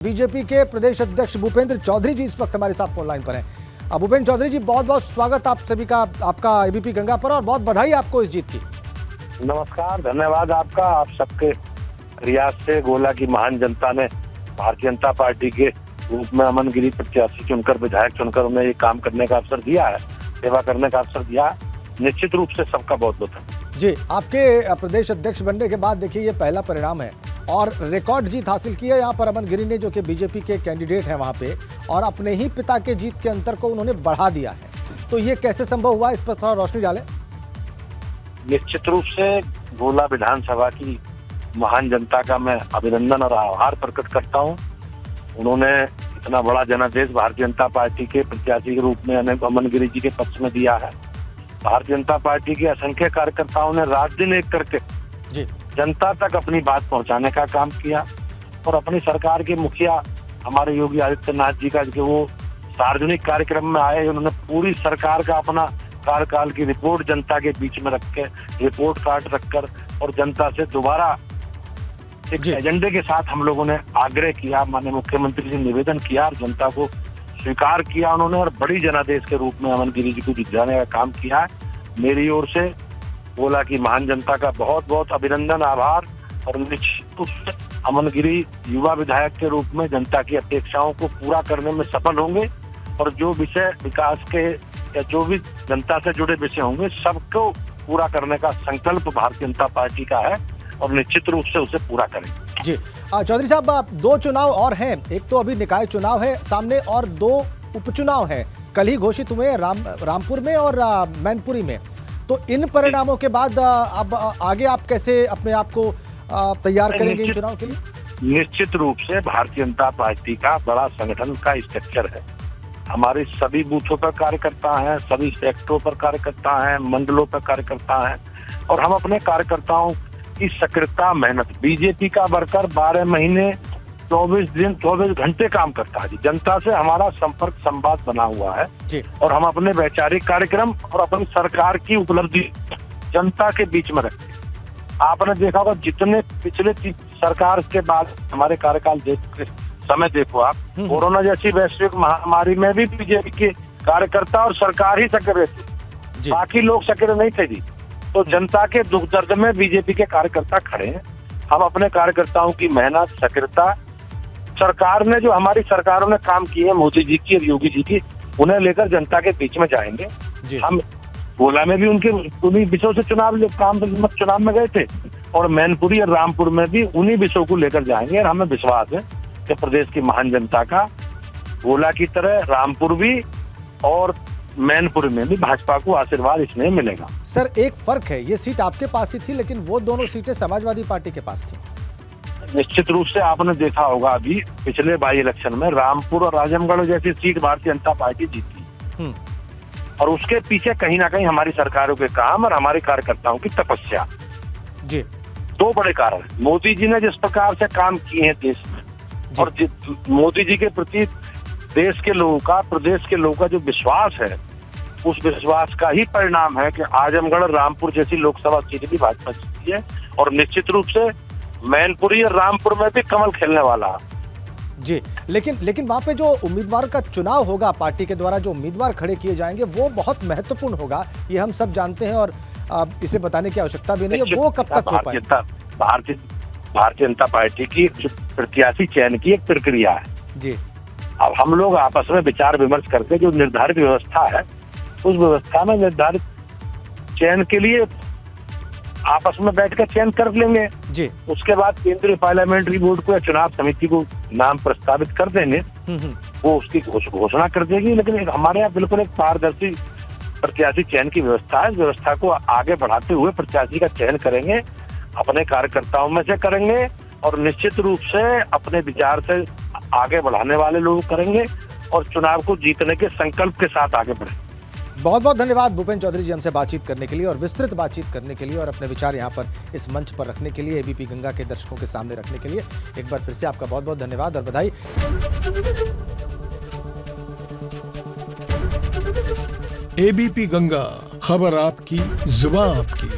BJP के प्रदेश अध्यक्ष भूपेंद्र चौधरी जी इस वक्त हमारे साथ फोन लाइन पर हैं। भूपेंद्र चौधरी जी, बहुत बहुत स्वागत आप सभी का आपका एबीपी गंगा पर, और बहुत बधाई आपको इस जीत की। नमस्कार, धन्यवाद आपका। आप सबके रियाज से गोला की महान जनता ने भारतीय जनता पार्टी के रूप में अमन गिरी प्रत्याशी चुनकर, विधायक चुनकर उन्हें ये काम करने का अवसर दिया है, सेवा करने का अवसर दिया है। निश्चित रूप से सबका बहुत बहुत धन्यवाद जी। आपके प्रदेश अध्यक्ष बनने के बाद देखिए ये पहला परिणाम है और रिकॉर्ड जीत हासिल की है यहाँ पर अमन गिरी ने, जो कि बीजेपी के कैंडिडेट हैं वहाँ पे, और अपने ही पिता के जीत के अंतर को उन्होंने बढ़ा दिया है। तो ये कैसे संभव हुआ, इस पर थोड़ा रोशनी डालें। निश्चित रूप से गोला विधानसभा की महान जनता का मैं अभिनंदन और आभार प्रकट करता हूँ। उन्होंने इतना बड़ा जनादेश भारतीय जनता पार्टी के प्रत्याशी के रूप में अमन गिरी जी के पक्ष में दिया है। भारतीय जनता पार्टी के असंख्य कार्यकर्ताओं ने रात दिन एक करके जी जनता तक अपनी बात पहुंचाने का काम किया, और अपनी सरकार के मुखिया हमारे योगी आदित्यनाथ जी का, जो वो सार्वजनिक कार्यक्रम में आए, उन्होंने पूरी सरकार का अपना कार्यकाल की रिपोर्ट जनता के बीच में रख के, रिपोर्ट कार्ड रखकर, और जनता से दोबारा एक एजेंडे के साथ हम लोगों ने आग्रह किया, माननीय मुख्यमंत्री जी निवेदन किया और जनता को स्वीकार किया उन्होंने, और बड़ी जनादेश के रूप में अमन गिरी जी को जिताने का काम किया है। मेरी ओर से गोला की महान जनता का बहुत बहुत अभिनंदन, आभार। और निश्चित रूप से अमन गिरी युवा विधायक के रूप में जनता की अपेक्षाओं को पूरा करने में सफल होंगे, और जो विषय विकास के या जो भी जनता से जुड़े विषय होंगे, सबको पूरा करने का संकल्प भारतीय जनता पार्टी का है, और निश्चित रूप से उसे पूरा करेंगे। जी चौधरी साहब, दो चुनाव और हैं, एक तो अभी निकाय चुनाव है सामने और दो उपचुनाव हैं, कल ही घोषित हुए रामपुर में और मैनपुरी में। तो इन परिणामों के बाद अब आगे आप कैसे अपने आप को तैयार करेंगे इन चुनाव के लिए? निश्चित रूप से भारतीय जनता पार्टी का बड़ा संगठन का स्ट्रक्चर है। हमारे सभी बूथों पर कार्यकर्ता हैं, सभी सेक्टरों पर कार्यकर्ता हैं, मंडलों पर कार्यकर्ता हैं, और हम अपने कार्यकर्ताओं की सक्रियता, मेहनत, बीजेपी का वर्कर 12 महीने 24 दिन 24 घंटे काम करता है जी। जनता से हमारा संपर्क संवाद बना हुआ है जी। और हम अपने वैचारिक कार्यक्रम और अपनी सरकार की उपलब्धि जनता के बीच में रखते हैं। आपने देखा होगा, जितने पिछले सरकार के बाद हमारे कार्यकाल समय देखो आप, कोरोना जैसी वैश्विक महामारी में भी बीजेपी के कार्यकर्ता और सरकार ही सक्रिय थे, बाकी लोग सक्रिय नहीं थे जी। तो जनता के दुख दर्द में बीजेपी के कार्यकर्ता खड़े हैं। हम अपने कार्यकर्ताओं की मेहनत, सक्रियता, सरकार ने जो हमारी सरकारों ने काम किए हैं, मोदी जी की और योगी जी की, उन्हें लेकर जनता के बीच में जाएंगे। हम गोला में भी उन्हीं विषयों से चुनाव में गए थे, और मैनपुरी और रामपुर में भी उन्हीं विषयों को लेकर जाएंगे। और हमें विश्वास है कि प्रदेश की महान जनता का गोला की तरह रामपुर भी और मैनपुर में भी भाजपा को आशीर्वाद इसमें मिलेगा। सर, एक फर्क है, ये सीट आपके पास ही थी, लेकिन वो दोनों सीटें समाजवादी पार्टी के पास थी। निश्चित रूप से आपने देखा होगा, अभी पिछले बाई इलेक्शन में रामपुर और आजमगढ़ जैसी सीट भारतीय जनता पार्टी जीती, और उसके पीछे कहीं ना कहीं हमारी सरकारों के काम और हमारे कार्यकर्ताओं की तपस्या जी। दो बड़े कारण। मोदी जी ने जिस प्रकार से काम किए हैं देश में, और मोदी जी के प्रति देश के लोगों का, प्रदेश के लोगों का जो विश्वास है, उस विश्वास का ही परिणाम है कि आजमगढ़ और रामपुर जैसी लोकसभा सीट भी भाजपा जीती है, और निश्चित रूप से मैनपुरी और रामपुर में भी कमल खेलने वाला जी। लेकिन वहाँ पे जो उम्मीदवार का चुनाव होगा, पार्टी के द्वारा जो उम्मीदवार खड़े किए जाएंगे, वो बहुत महत्वपूर्ण होगा, ये हम सब जानते हैं, और इसे बताने की आवश्यकता भी नहीं है। वो कब तक हो पाएगा? भारतीय जनता पार्टी की प्रत्याशी चयन की एक प्रक्रिया है जी। अब हम लोग आपस में विचार विमर्श करके जो निर्धारित व्यवस्था है, उस व्यवस्था में निर्धारित चयन के लिए आपस में बैठकर चयन कर लेंगे जी। उसके बाद केंद्रीय पार्लियामेंट्री बोर्ड को या चुनाव समिति को नाम प्रस्तावित कर देंगे, वो उसकी घोषणा कर देगी। लेकिन हमारे यहाँ बिल्कुल एक पारदर्शी प्रत्याशी चयन की व्यवस्था है। व्यवस्था को आगे बढ़ाते हुए प्रत्याशी का चयन करेंगे, अपने कार्यकर्ताओं में से करेंगे, और निश्चित रूप से अपने विचार से आगे बढ़ाने वाले लोग करेंगे, और चुनाव को जीतने के संकल्प के साथ आगे बढ़ेंगे। बहुत बहुत धन्यवाद भूपेंद्र चौधरी जी, हमसे बातचीत करने के लिए और विस्तृत बातचीत करने के लिए, और अपने विचार यहाँ पर इस मंच पर रखने के लिए, एबीपी गंगा के दर्शकों के सामने रखने के लिए एक बार फिर से आपका बहुत बहुत धन्यवाद और बधाई। एबीपी गंगा, खबर आपकी, जुबान आपकी।